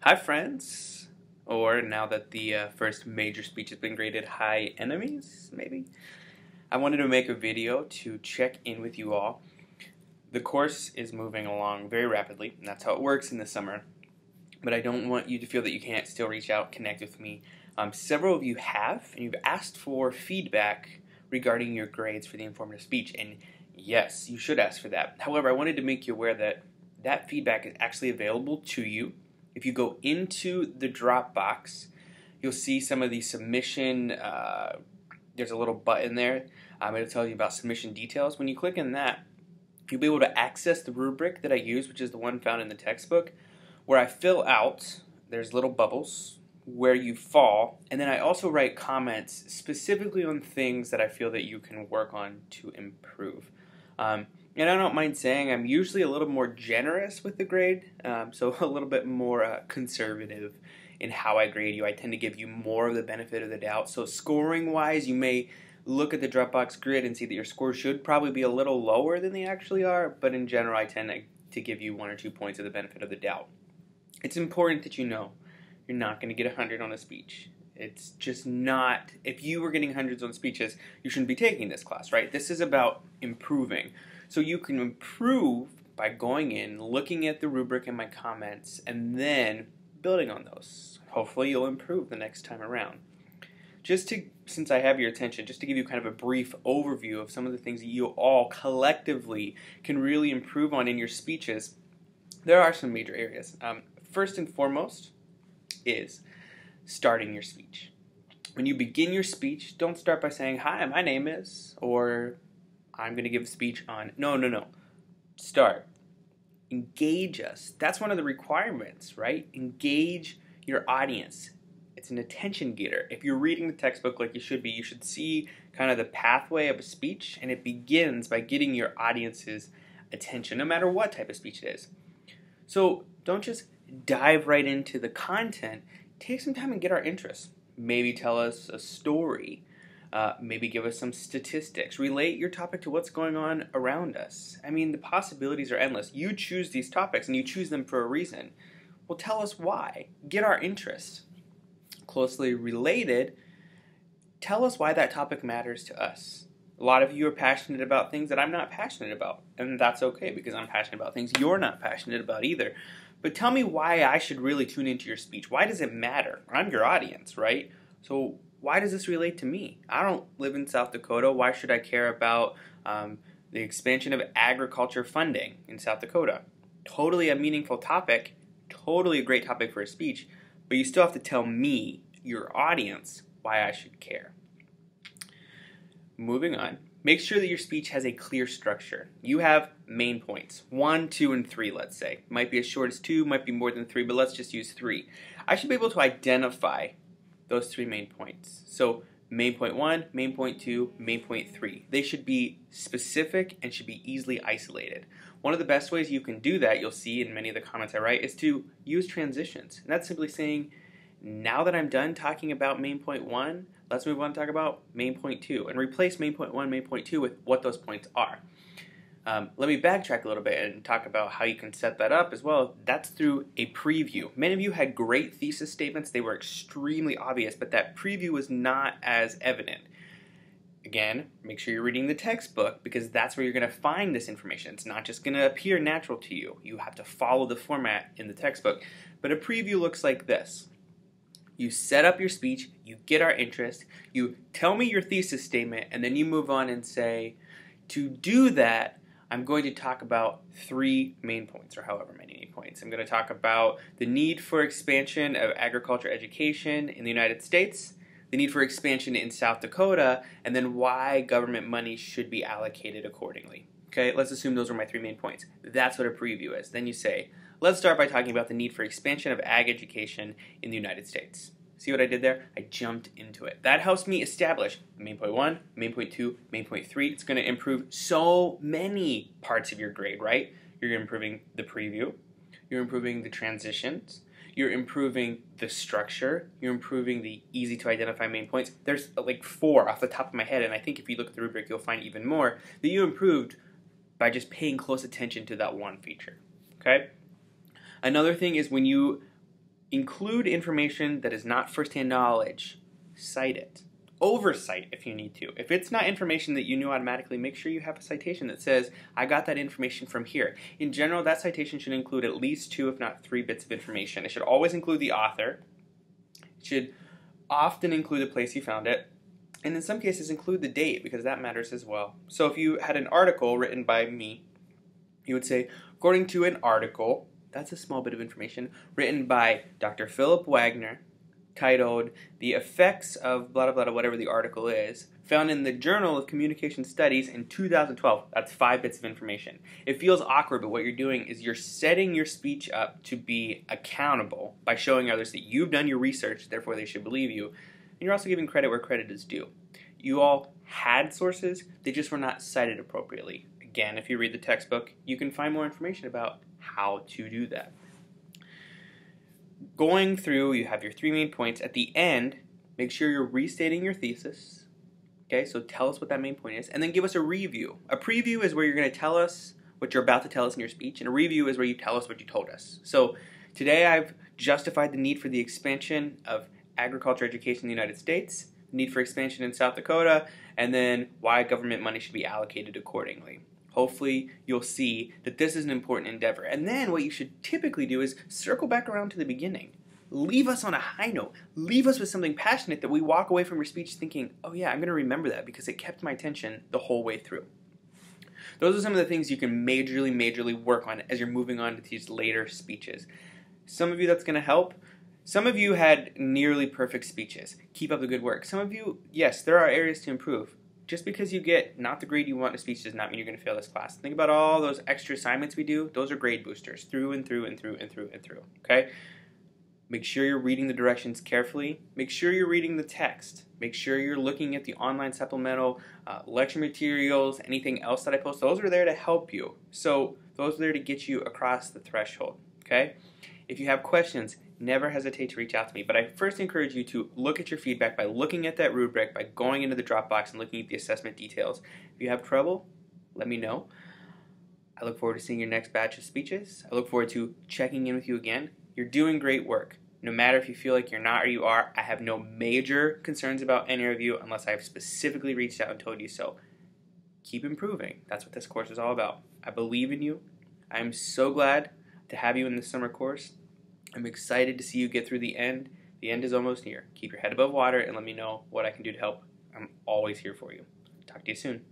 Hi, friends. Or now that the first major speech has been graded, hi, enemies, maybe? I wanted to make a video to check in with you all. The course is moving along very rapidly, and that's how it works in the summer. But I don't want you to feel that you can't still reach out, connect with me. Several of you have, and you've asked for feedback regarding your grades for the informative speech, and yes, you should ask for that. However, I wanted to make you aware that that feedback is actually available to you. If you go into the Dropbox, you'll see some of the submission, there's a little button there. It'll tell you about submission details. When you click in that, you'll be able to access the rubric that I use, which is the one found in the textbook, where I fill out, there's little bubbles, where you fall, and then I also write comments specifically on things that I feel that you can work on to improve. And I don't mind saying I'm usually a little more generous with the grade, so a little bit more conservative in how I grade you. I tend to give you more of the benefit of the doubt. So scoring-wise, you may look at the Dropbox grid and see that your score should probably be a little lower than they actually are, but in general, I tend to give you 1 or 2 points of the benefit of the doubt. It's important that you know you're not going to get 100 on a speech. It's just not, if you were getting hundreds on speeches, you shouldn't be taking this class, right? This is about improving. So you can improve by going in, looking at the rubric and my comments, and then building on those. Hopefully you'll improve the next time around. Since I have your attention, just to give you kind of a brief overview of some of the things that you all collectively can really improve on in your speeches, there are some major areas. First and foremost is starting your speech. When you begin your speech, don't start by saying, "Hi, my name is," or "I'm going to give a speech on." No. Start. Engage us. That's one of the requirements, right? Engage your audience. It's an attention getter. If you're reading the textbook like you should be, you should see kind of the pathway of a speech, and it begins by getting your audience's attention, no matter what type of speech it is. So don't just dive right into the content. Take some time and get our interest. Maybe tell us a story. Maybe give us some statistics. Relate your topic to what's going on around us. I mean, the possibilities are endless. You choose these topics, and you choose them for a reason. Well, tell us why. Get our interest. Closely related, tell us why that topic matters to us. A lot of you are passionate about things that I'm not passionate about, and that's okay because I'm passionate about things you're not passionate about either. But tell me why I should really tune into your speech. Why does it matter? I'm your audience, right? So why does this relate to me? I don't live in South Dakota. Why should I care about the expansion of agriculture funding in South Dakota? Totally a meaningful topic, totally a great topic for a speech, but you still have to tell me, your audience, why I should care. Moving on. Make sure that your speech has a clear structure. You have main points, 1, 2, and 3, let's say. Might be as short as 2, might be more than 3, but let's just use 3. I should be able to identify those 3 main points. So main point 1, main point 2, main point 3. They should be specific and should be easily isolated. One of the best ways you can do that, you'll see in many of the comments I write, is to use transitions. And that's simply saying, now that I'm done talking about main point 1, let's move on to talk about main point 2 and replace main point 1, main point 2 with what those points are. Let me backtrack a little bit and talk about how you can set that up as well. That's through a preview. Many of you had great thesis statements. They were extremely obvious, but that preview was not as evident. Again, make sure you're reading the textbook because that's where you're going to find this information. It's not just going to appear natural to you. You have to follow the format in the textbook. But a preview looks like this. You set up your speech, you get our interest, you tell me your thesis statement, and then you move on and say, to do that, I'm going to talk about 3 main points, or however many points. I'm going to talk about the need for expansion of agriculture education in the United States, the need for expansion in South Dakota, and then why government money should be allocated accordingly. Okay, let's assume those are my 3 main points. That's what a preview is. Then you say, let's start by talking about the need for expansion of ag education in the United States. See what I did there? I jumped into it. That helps me establish main point 1, main point 2, main point 3. It's going to improve so many parts of your grade, right? You're improving the preview. You're improving the transitions. You're improving the structure. You're improving the easy to identify main points. There's like 4 off the top of my head, and I think if you look at the rubric, you'll find even more that you improved by just paying close attention to that one feature. Okay? Another thing is when you Include information that is not first-hand knowledge. Cite it. Oversight if you need to. If it's not information that you knew automatically, make sure you have a citation that says, I got that information from here. In general, that citation should include at least 2, if not 3 bits of information. It should always include the author. It should often include the place you found it. And in some cases, include the date, because that matters as well. So if you had an article written by me, you would say, according to an article, that's a small bit of information, written by Dr. Philip Wagner, titled The Effects of blah, blah, blah, whatever the article is, found in the Journal of Communication Studies in 2012. That's 5 bits of information. It feels awkward, but what you're doing is you're setting your speech up to be accountable by showing others that you've done your research, therefore they should believe you. And you're also giving credit where credit is due. You all had sources, they just were not cited appropriately. Again, if you read the textbook, you can find more information about how to do that. Going through, you have your 3 main points. At the end, make sure you're restating your thesis. Okay, so tell us what that main point is, and then give us a review. A preview is where you're going to tell us what you're about to tell us in your speech, and a review is where you tell us what you told us. So today I've justified the need for the expansion of agriculture education in the United States, the need for expansion in South Dakota, and then why government money should be allocated accordingly. Hopefully you'll see that this is an important endeavor. And then what you should typically do is circle back around to the beginning. Leave us on a high note. Leave us with something passionate that we walk away from your speech thinking, oh yeah, I'm going to remember that because it kept my attention the whole way through. Those are some of the things you can majorly work on as you're moving on to these later speeches. Some of you that's going to help. Some of you had nearly perfect speeches. Keep up the good work. Some of you, yes, there are areas to improve. Just because you get not the grade you want in a speech does not mean you're going to fail this class. Think about all those extra assignments we do. Those are grade boosters through and through and through and through and through. Okay? Make sure you're reading the directions carefully. Make sure you're reading the text. Make sure you're looking at the online supplemental lecture materials, anything else that I post. Those are there to help you. So those are there to get you across the threshold. Okay? If you have questions, never hesitate to reach out to me. But I first encourage you to look at your feedback by looking at that rubric, by going into the Dropbox and looking at the assessment details. If you have trouble, let me know. I look forward to seeing your next batch of speeches. I look forward to checking in with you again. You're doing great work. No matter if you feel like you're not or you are, I have no major concerns about any of you unless I've specifically reached out and told you so. Keep improving. That's what this course is all about. I believe in you. I'm so glad to have you in this summer course. I'm excited to see you get through the end. The end is almost here. Keep your head above water and let me know what I can do to help. I'm always here for you. Talk to you soon.